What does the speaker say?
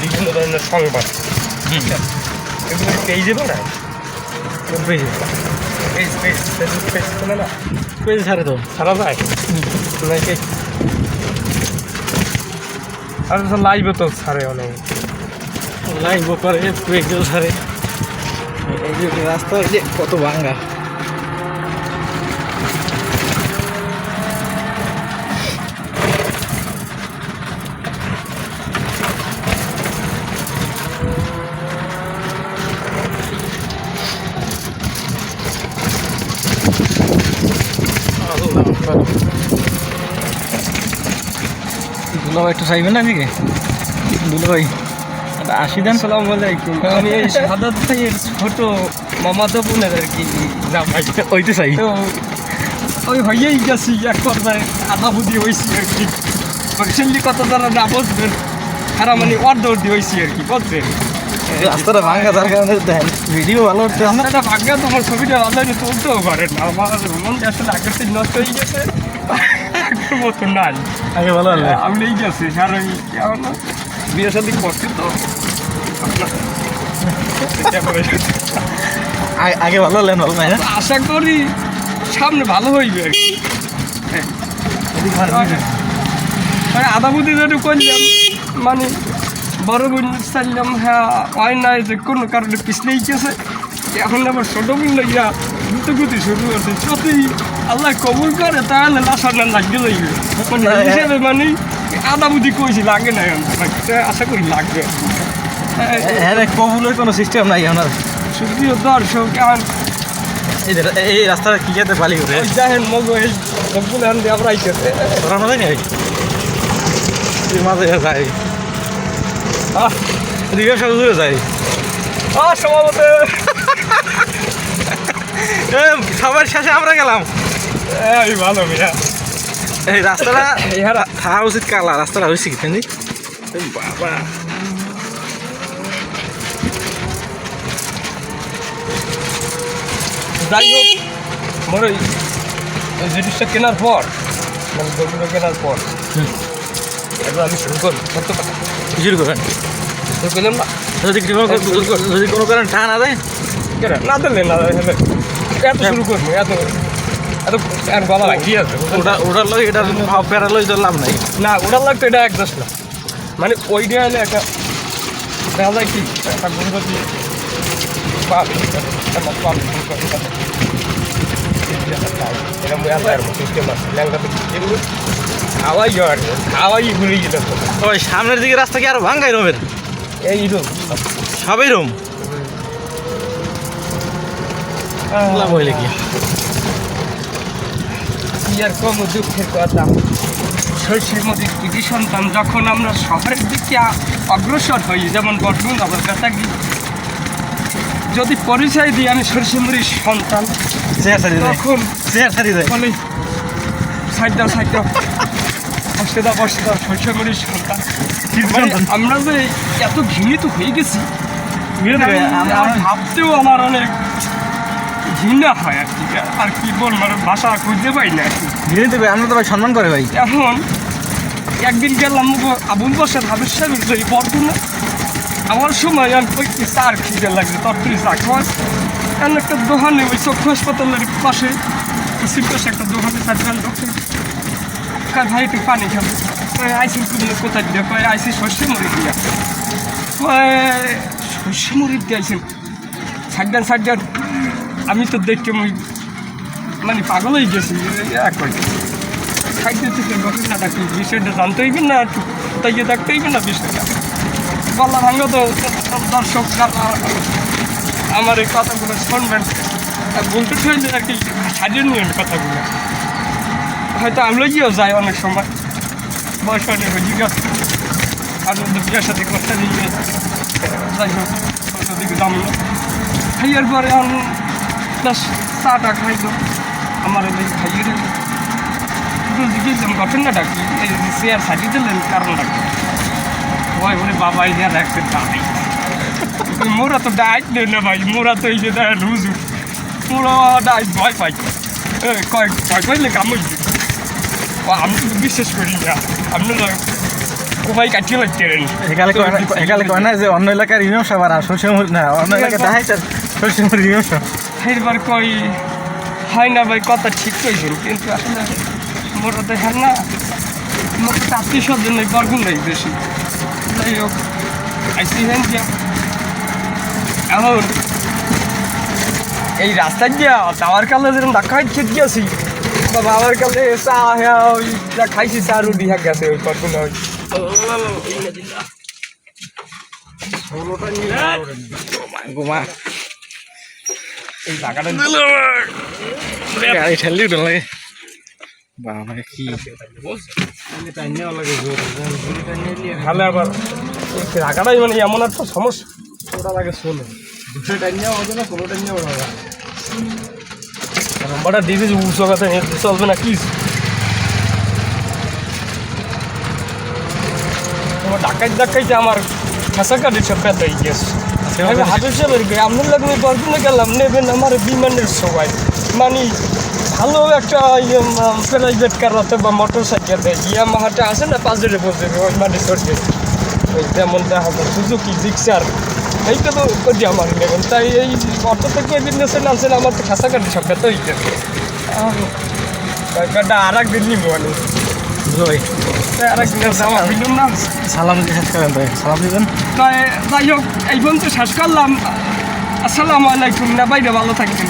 বিভিন্ন ধরনের সংবাদ এগুলো পেজে বানায় পেজ ফেসবুক পেজ শোনে না পেজ ছাড়ে তো সারা যায় নাকি আর লাইভও তো ছাড়ে অনেক লাইভ করে পেজও ছাড়ে এই যে রাস্তা এই যে কত ভাঙ্গা দুলাভাই একটু চাইবেন না দিকে দুলাভাই আসি দেন। আসসালামু আলাইকুম। আমি এই সাদাত ভাইয়ের ছোট মামাতো বোনের আর কি জামাই ওইতে চাই তো ওই হয়েই গেছি এক পর্যায়ে আধা বুদ্ধি হয়েছি আর কি রিসেন্টলি কত তারা না বসবেন খারাপ মানে অর্ধ হয়েছি আর কি বলছেন রাস্তাটা ভাঙ্গা যার কারণে দেন ভিডিও ভালো হচ্ছে আমরা এটা ভাগ্যা তোমার ছবিটা অনলাইনে তুলতেও পারেন না আমার মনটা আসলে আগের থেকে নষ্ট হয়ে গেছে আগের মতো নাই আগে ভালো হলো আমি এই গেছি আর ওই কেমন বিয়ে শাদী করছি তো আগে ভালো হলেন ভালো নাই না আশা করি সামনে ভালো হইবে আর কি মানে আধা বুদ্ধি যেটু করলাম মানে বড় বোন চাইলাম হ্যাঁ হয় নাই যে কোনো কারণে পিছলেই গেছে এখন আবার ছোটো বোন লাগিয়া দ্রুতগতি শুরু হচ্ছে যতই আল্লাহ কবুল করে তাহলে লাশার না লাগবে যাইবে মানে হিসেবে মানে আধা বুদ্ধি কইছি লাগে না আশা করি লাগবে হ্যাঁ কবুলের কোনো সিস্টেম নাই আমার সুপ্রিয় দর্শক এখন এই রাস্তাটা কি যেতে পালি করে দেখেন মগ এই সবগুলো এখন আমরা আইতেছে ধরার মতো নেই মাঝে যাই রিক্সা সব দূরে যাই সমাবত সবার শেষে আমরা গেলাম এই ভালো মিয়া এই রাস্তাটা থাকা উচিত কালা রাস্তাটা হয়েছে কি জানি বাবা যাই হোক মোর ওই জিনিসটা কেনার পর মানে গরুটা কেনার পর এবার আমি শুরু করবো কত টাকা শুরু করেন শুরু করলাম না যদি কোনো কারণে টাকা না দেয় কেন না দিলে না দিলে এত শুরু করবো এত এত গলা লাগিয়ে আছে ওটার লগে এটা প্যারা লই তো লাভ নাই না ওটার লাগতো এটা এক দশ না মানে ওইটা হলে একটা দেখা যায় কি একটা গরু যদি ওই সামনের দিকে রাস্তা কি আরো ভাঙ্গাই রুমের এই সবই রুম লাভ হইলে কি আর কম দুঃখের কথা শৈশব মধ্যে কৃতি সন্তান যখন আমরা শহরের দিকে অগ্রসর হই যেমন বর্তমান আবার কাছাকি যদি পরিচয় দিই আমি সরষেমুড়ির সন্তান তখন বলে সাইডটা বসে দাও সরষেমুড়ির সন্তান আমরা যে এত ঘৃণিত হয়ে গেছি ভাবতেও আমার অনেক ঘৃণা হয় আর কি আর কি বলবো ভাষা খুঁজতে পাই না আর কি আমরা তো ভাই সম্মান করে ভাই এখন একদিন গেলাম আবুল বসার হাবিব সাহেবের যে বর্তমানে আমার সময় আমি কয়েকটি চার খিদে লাগছে তরকারি চা খাওয়ার এমন একটা দোকানে ওই চক্ষু হাসপাতালের পাশে পাশে একটা দোকানে চারজন ঢুকছে ভাই একটু পানি খাবো আইসি কোথায় দিয়ে কয় আইসি সর্ষে মুড়ি দিয়া সর্ষে মুড়ি দিয়েছেন সাইডান আমি তো দেখতে মানে পাগল হয়ে গেছি এক সাইডে থেকে ঘটনাটা কি বিষয়টা জানতে হইবে না তাই দেখতে হইবে না বিষয়টা বললাম ভাঙ্গা তো দর্শক আমার এই কথাগুলো শুনবেন বলতে চাইলে আর কি সাজিয়ে নিয়ে কথাগুলো হয়তো আমরাও গিয়েও যাই অনেক সময় বয়স অনেক হয়ে গেছে আর বিয়ের সাথে করতে নিয়ে যাই হোক দিকে দাম খাইয়ার পরে প্লাস চাটা খাইতো আমার এই খাইয়ে দিকে ঘটনাটা কি এই চেয়ার সাজিয়ে দিলেন কারণটা কি ওই বলে বাবা এই যে রাখছে দাঁড়াই মোরা তো ডাইট নেই না ভাই মোরা তো এই যে রুজু মোরা ডাইট ভয় পাই ভয় পাইলে কামড় আমি তো বিশ্বাস করি না আপনারা কোপাই কাটিয়ে লাগতেন একালে কয় না যে অন্য এলাকার ইমাম সাহেব আর শ্বশুর না অন্য এলাকায় দেখাই স্যার শ্বশুর ইমাম সাহেব এবার কই হয় না ভাই কথা ঠিক কইছেন কিন্তু আসলে মোটা দেখেন না মোট আত্মীয় স্বজন নেই বর্গ নেই বেশি যাই হোক আইসি হেন যে এখন এই রাস্তা দিয়া যাওয়ার কালে যেরকম ধাক্কা খেত গেছি বাবা আমার কালে চা হ্যাঁ ওই যা খাইছি চা রুটি হাক গেছে ওই কতগুলো ওই গোমা এই জায়গাটা গাড়ি ঠেললি উঠে লাগে বাবা কি খালে আবার রাখাটাই মানে এমন একটা সমস্যা ওটা লাগে শোনো দুটো টাইম নেওয়া হবে না কোনো টাইম নেওয়া হবে না নম্বরটা দিয়ে দিয়েছি উঁচু কথা চলবে না প্লিজ তোমার ডাকাইতে আমার খাসা কাটি সব ব্যথা হয়ে গেছে আমি হাতের সাহেবের আপনার লাগলে গল্পে গেলাম নেবেন আমার বিমানের সবাই মানে ভালো একটা প্রাইভেট কার অথবা মোটর সাইকেল ইয়ামাহাটা আছে না পাঁচজনে বলতে ওই মানে চড়বে ওই যেমন দেখা যায় সুজুকি জিক্সার এইটা তো করি আমার নেবেন তাই এই অটো থেকে বিজনেসের নামছেন আমার তো খাসা কাটি সব ব্যথা হয়ে গেছে আর একদিন নিব আমি আর একদিন আমার বিলুম না সালাম দিয়ে শেষ করেন ভাই সালাম দিবেন তাই যাই হোক এই পর্যন্ত শেষ করলাম আসসালামু আলাইকুম না বাইরে ভালো থাকবেন